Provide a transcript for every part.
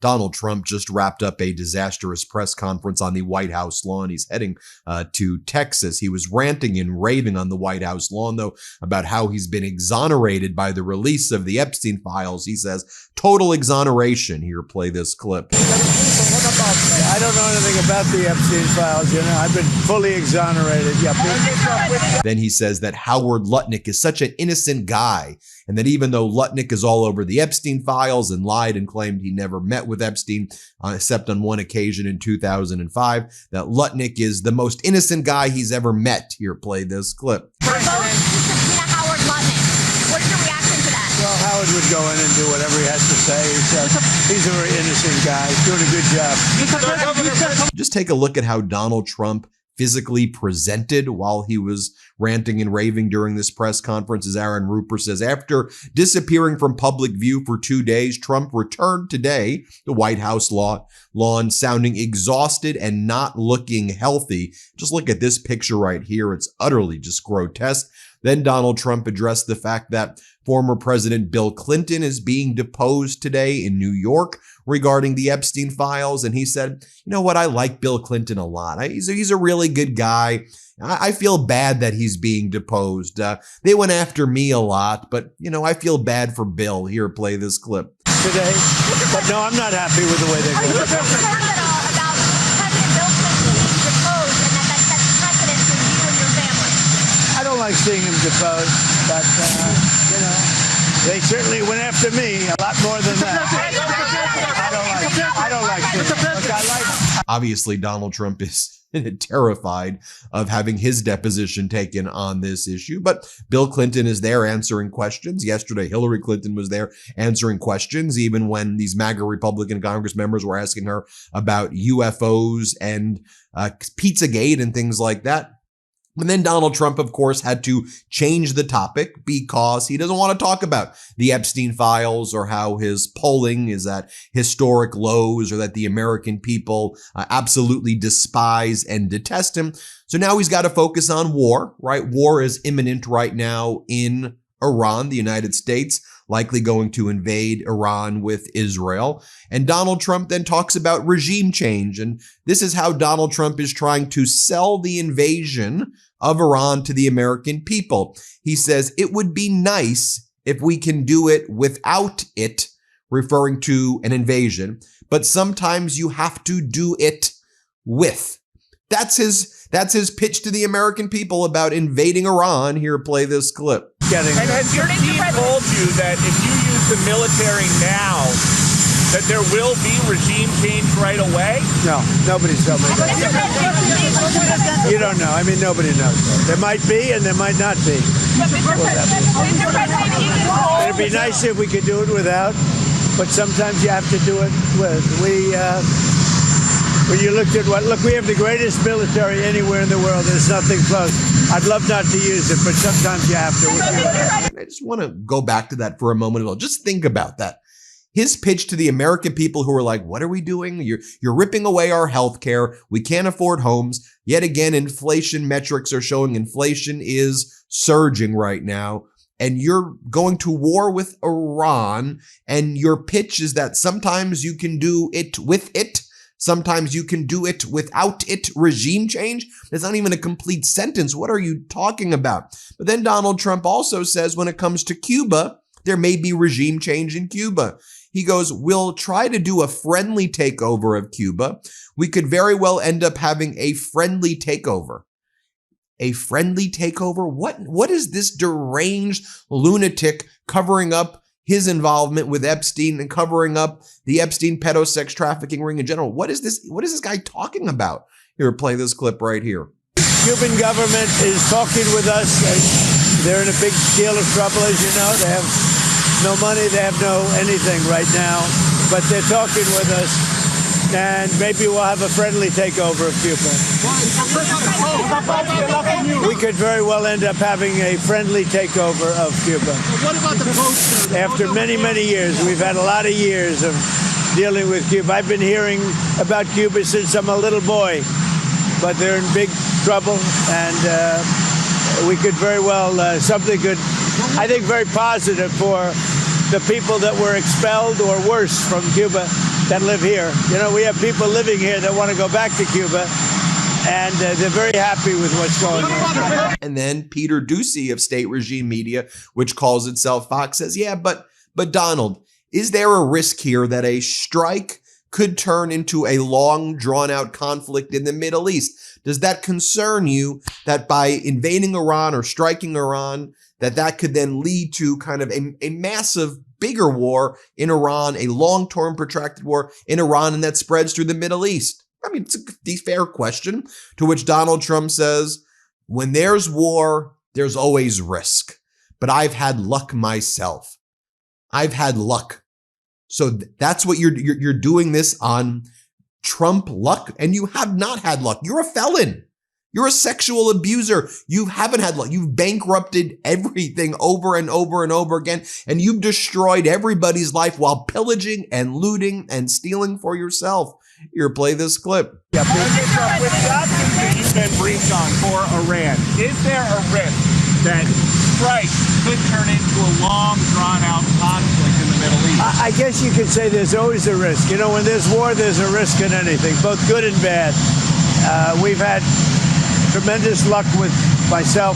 Donald Trump just wrapped up a disastrous press conference on the White House lawn. He's heading to Texas. He was ranting and raving on the White House lawn, though, about how he's been exonerated by the release of the Epstein files. He says, total exoneration. Here, play this clip. I don't know anything about the Epstein files. I've been fully exonerated. Then he says that Howard Lutnick is such an innocent guy, and that even though Lutnick is all over the Epstein files and lied and claimed he never met with Epstein, except on one occasion in 2005, that Lutnick is the most innocent guy he's ever met. Here, play this clip. Howard Lutnick. What's your reaction to that? Well, Howard would go in and do whatever he has to say. He's a very innocent guy. He's doing a good job. Just take a look at how Donald Trump physically presented while he was ranting and raving during this press conference. As Aaron Rupert says, after disappearing from public view for 2 days, Trump returned today, the White House lawn, sounding exhausted and not looking healthy. Just look at this picture right here. It's utterly just grotesque. Then Donald Trump addressed the fact that former President Bill Clinton is being deposed today in New York regarding the Epstein files. And he said, you know what? I like Bill Clinton a lot. He's a really good guy. I feel bad that he's being deposed. They went after me a lot, but, I feel bad for Bill. Here, play this clip. Today, but no, I'm not happy with the way they go. Are you concerned at all about President Bill Clinton being deposed and that sets precedent for you and your family? I don't like seeing him deposed, but, they certainly went after me a lot more than that. I don't like this. Look, Obviously, Donald Trump is terrified of having his deposition taken on this issue, but Bill Clinton is there answering questions. Yesterday, Hillary Clinton was there answering questions, even when these MAGA Republican Congress members were asking her about UFOs and Pizzagate and things like that. And then Donald Trump, of course, had to change the topic because he doesn't want to talk about the Epstein files or how his polling is at historic lows or that the American people absolutely despise and detest him. So now he's got to focus on war, right? War is imminent right now in Iran. The United States likely going to invade Iran with Israel. And Donald Trump then talks about regime change. And this is how Donald Trump is trying to sell the invasion of Iran to the American people. He says, it would be nice if we can do it without it, referring to an invasion, but sometimes you have to do it with. That's his pitch to the American people about invading Iran. Here, play this clip. And has your team told you that if you use the military now, that there will be regime change right away? No, nobody's told me that. You don't know. Nobody knows. There might be and there might not be. It'd be nice if we could do it without, but sometimes you have to do it with. When you looked at we have the greatest military anywhere in the world. There's nothing close. I'd love not to use it, but sometimes you have to. I just want to go back to that for a moment. Just think about that. His pitch to the American people who are like, what are we doing? You're ripping away our health care. We can't afford homes. Yet again, inflation metrics are showing inflation is surging right now. And you're going to war with Iran. And your pitch is that sometimes you can do it with it. Sometimes you can do it without it. Regime change? That's not even a complete sentence. What are you talking about? But then Donald Trump also says when it comes to Cuba, there may be regime change in Cuba. He goes, we'll try to do a friendly takeover of Cuba. We could very well end up having a friendly takeover. A friendly takeover? What is this deranged lunatic covering up his involvement with Epstein and covering up the Epstein pedosex trafficking ring in general? What is this guy talking about? Here, play this clip right here. Cuban government is talking with us. They're in a big deal of trouble, as you know. They have no money. They have no anything right now. But they're talking with us. And maybe we'll have a friendly takeover of Cuba. We could very well end up having a friendly takeover of Cuba. What about the post? After many, many years, we've had a lot of years of dealing with Cuba. I've been hearing about Cuba since I'm a little boy, but they're in big trouble, and we could very well, something good, I think very positive for the people that were expelled or worse from Cuba that live here. You know, we have people living here that want to go back to Cuba, and they're very happy with what's going on. And then Peter Doocy of State Regime Media, which calls itself Fox, says, yeah, but Donald, is there a risk here that a strike could turn into a long, drawn-out conflict in the Middle East? Does that concern you that by invading Iran or striking Iran, that could then lead to kind of a massive, bigger war in Iran, a long-term, protracted war in Iran, and that spreads through the Middle East? I mean, it's a fair question, to which Donald Trump says, when there's war, there's always risk. But I've had luck myself. I've had luck. So that's what you're doing this on Trump luck, and you have not had luck. You're a felon. You're a sexual abuser. You haven't had luck. You've bankrupted everything over and over and over again, and you've destroyed everybody's life while pillaging and looting and stealing for yourself. Here, play this clip. With the options that you've been briefed on for Iran, is there a risk that strikes could turn into a long, drawn-out conflict in the Middle East? I guess you could say there's always a risk. You know, when there's war, there's a risk in anything, both good and bad. We've had tremendous luck with myself,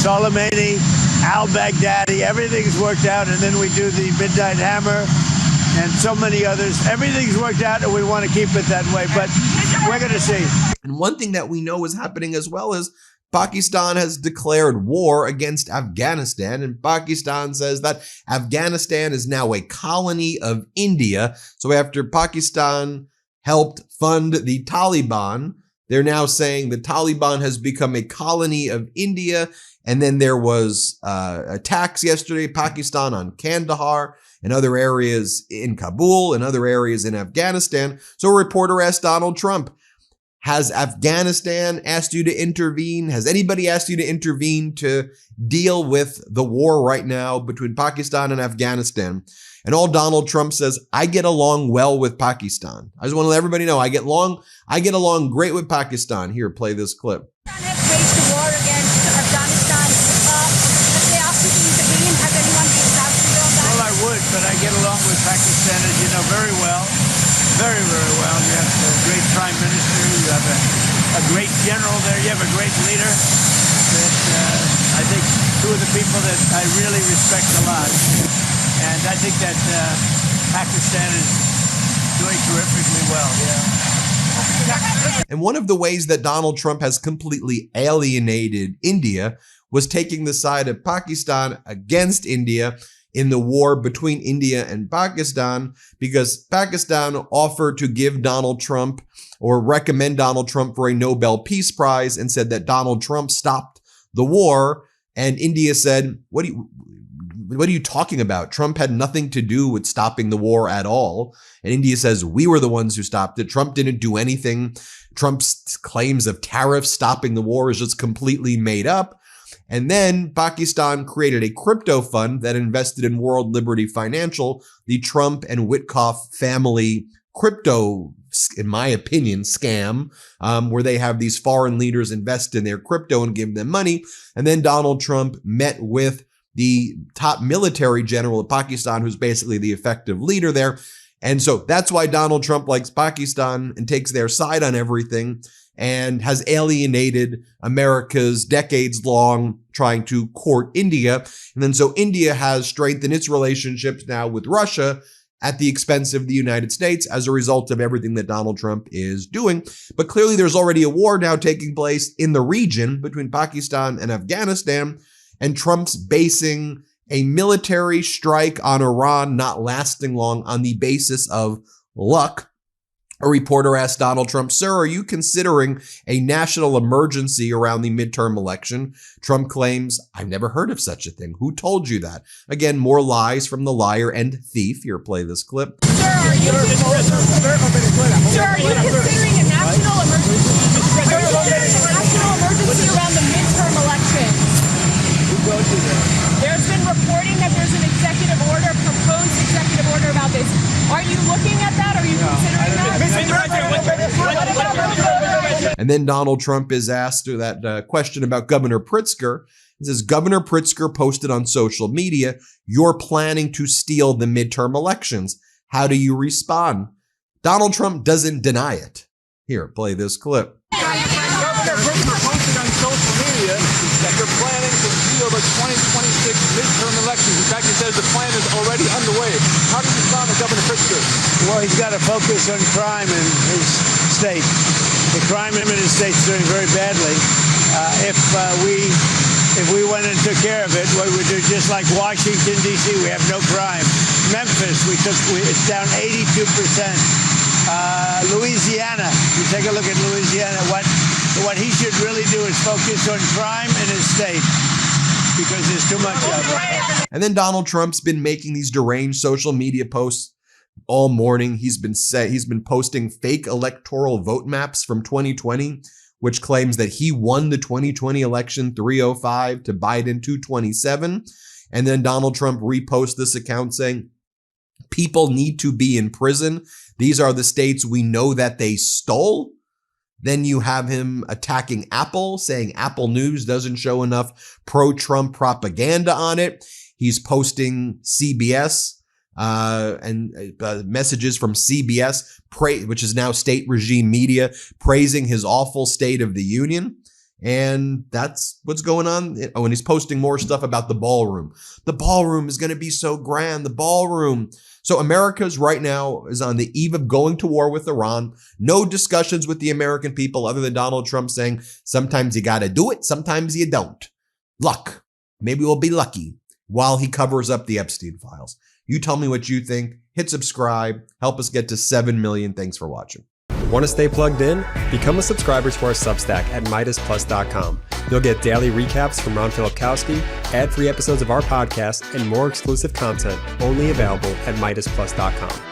Soleimani, al-Baghdadi. Everything's worked out, and then we do the Midnight Hammer and so many others. Everything's worked out, and we want to keep it that way, but we're going to see. And one thing that we know is happening as well is Pakistan has declared war against Afghanistan, and Pakistan says that Afghanistan is now a colony of India. So after Pakistan helped fund the Taliban, they're now saying the Taliban has become a colony of India. And then there was attacks yesterday, Pakistan on Kandahar and other areas in Kabul and other areas in Afghanistan. So a reporter asked Donald Trump, has Afghanistan asked you to intervene? Has anybody asked you to intervene to deal with the war right now between Pakistan and Afghanistan? And all Donald Trump says, I get along well with Pakistan. I just want to let everybody know I get along great with Pakistan. Here, play this clip. Pakistan has waged a war against Afghanistan. Have they asked you to intervene? Has anyone reached out to you on that? Well, I would, but I get along with Pakistan, as you know, very well. Very, very well. You have a great prime minister. You have a great general there. You have a great leader. That I think two of the people that I really respect a lot. And I think that Pakistan is doing terrifically well. Yeah. And one of the ways that Donald Trump has completely alienated India was taking the side of Pakistan against India in the war between India and Pakistan, because Pakistan offered to give Donald Trump or recommend Donald Trump for a Nobel Peace Prize and said that Donald Trump stopped the war. And India said, what are you talking about? Trump had nothing to do with stopping the war at all. And India says, we were the ones who stopped it. Trump didn't do anything. Trump's claims of tariffs stopping the war is just completely made up. And then Pakistan created a crypto fund that invested in World Liberty Financial, the Trump and Witkoff family crypto, in my opinion, scam, where they have these foreign leaders invest in their crypto and give them money. And then Donald Trump met with the top military general of Pakistan, who's basically the effective leader there. And so that's why Donald Trump likes Pakistan and takes their side on everything and has alienated America's decades-long trying to court India. And then so India has strengthened its relationships now with Russia at the expense of the United States as a result of everything that Donald Trump is doing. But clearly there's already a war now taking place in the region between Pakistan and Afghanistan, and Trump's basing a military strike on Iran not lasting long on the basis of luck. A reporter asked Donald Trump, sir, are you considering a national emergency around the midterm election? Trump claims, I've never heard of such a thing. Who told you that? Again, more lies from the liar and thief. Here, play this clip. Sir, are you considering a national emergency? Are you considering a national emergency around the midterm election? Who told you that? There's been reporting that there's an executive order, proposed executive order about this. Are you looking at that? Are you considering that? And then Donald Trump is asked that question about Governor Pritzker. He says, Governor Pritzker posted on social media, you're planning to steal the midterm elections. How do you respond? Donald Trump doesn't deny it. Here, play this clip. Governor Brittmer posted on social media that they're planning to steal the 2026 midterm elections. In fact, he says the plan is already underway. How do you respond to Governor Pritzker? Well, he's got to focus on crime in his state. The crime in his state's doing very badly. If we went and took care of it, we would do just like Washington, D.C. We have no crime. Memphis, it's down 82%. Louisiana, you take a look at Louisiana. What he should really do is focus on crime in his state because there's too much of it. And then Donald Trump's been making these deranged social media posts all morning. He's been posting fake electoral vote maps from 2020, which claims that he won the 2020 election 305 to Biden 227. And then Donald Trump reposts this account saying, people need to be in prison. These are the states we know that they stole. Then you have him attacking Apple, saying Apple News doesn't show enough pro-Trump propaganda on it. He's posting CBS and messages from CBS, which is now state regime media, praising his awful State of the Union. And that's what's going on. Oh, and he's posting more stuff about the ballroom. The ballroom is going to be so grand. The ballroom. So America's right now is on the eve of going to war with Iran. No discussions with the American people other than Donald Trump saying, sometimes you got to do it. Sometimes you don't. Luck. Maybe we'll be lucky while he covers up the Epstein files. You tell me what you think. Hit subscribe. Help us get to 7 million. Thanks for watching. Want to stay plugged in? Become a subscriber to our Substack at MeidasPlus.com. You'll get daily recaps from Ron Filipkowski, ad-free episodes of our podcast, and more exclusive content only available at MeidasPlus.com.